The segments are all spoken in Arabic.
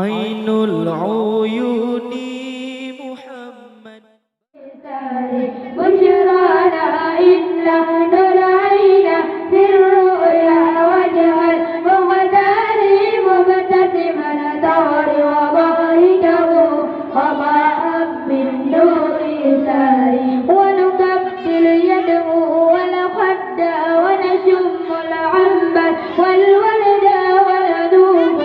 আইনুল উয়ুনি মুহাম্মদ بشرانا إنا نرعينا في الرؤيا وجه المغتال مبتسما دار وضاحكه وضاء من نور ساري ونكبل يده والخد ونشم العنبر والورد وندوب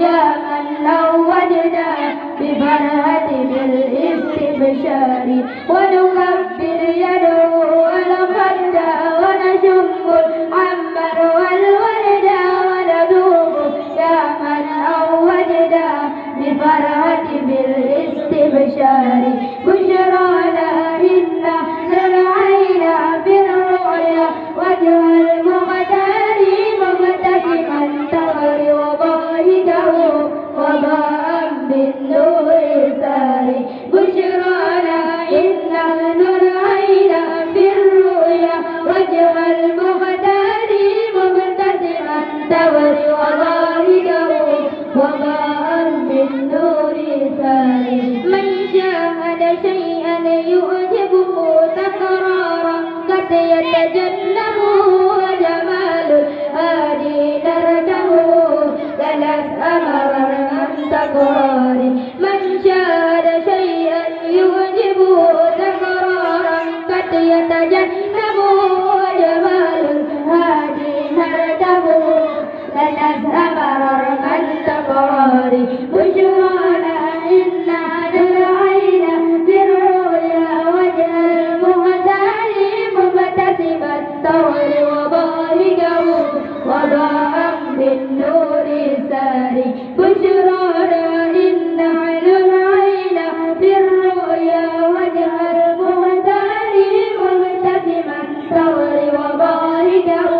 يا من لو وجدا بفرحة بالاستبشار ونكبر يده والخد ونشم العنبر والورد وندوب يا من لو وجدا بفرحة بالاستبشار بشرانا إنا نرعينا في الرؤيا وجه المغتال مبتسما تغر وضاحكه وضاء بالنور ساري بشرانا إنا نرعينا في الرؤيا وجه المغتال مبتسما تغر وضاحكه وضاء بالنور ساري من شاهد شيئا يعجبه تكرارا قد يتجنبه وجمال الهادي درجه ثلاث أمر عن تكرار من شاهد شيئا يعجبه تكرارا قد يتجنبه وجمال الهادي درجه ثلاث أمر عن تكرار بشرانا إنا نرعينا في الرؤيا وجه المغتال مبتسما الثور وضاحكه وضاء بالنور ساري بشرانا إنا نرعينا في الرؤيا وجه المغتال مبتسما الثور وضاحكه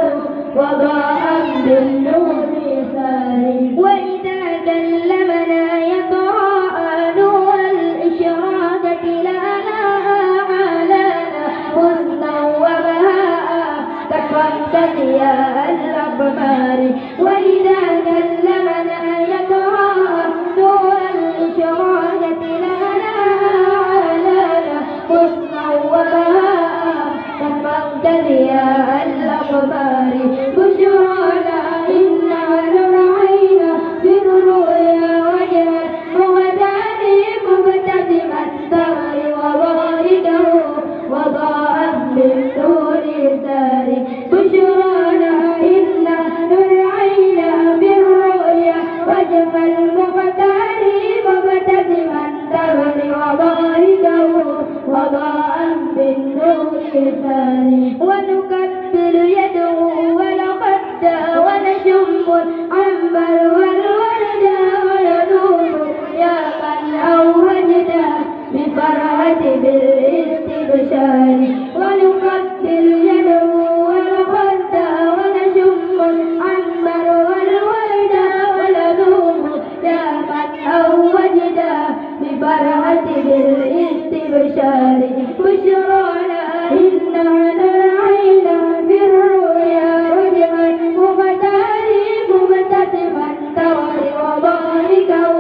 وضاء بالنور ساري وإذا كلمنا يتراءى نور الإشراقة لنا عالانا حسنا وبهاء كفرت ضياء الأقمار وإذا كلمنا يتراءى نور الإشراقة لنا عالانا حسنا وبهاء كفرت ضياء الأقمار بشرانا إنا نرعينا في الرؤيا وجه المغتال مبتسما الدهر وضاحكه وضاء بالنور ساري بشرانا إنا نرعينا في الرؤيا وجه المغتال مبتسما الدهر وضاحكه وضاء بالنور ساري ونكبر يده والخد ونشم العنبر والورد وندوب يا من أوجدا بفرحة بالاستبشار ونكبر يده والخد ونشم العنبر والورد وندوب يا من أوجدا بفرحة بالاستبشار بشرانا إنا نرعينا في الرؤيا وجه المغتال مبتسما تغر وضاحكه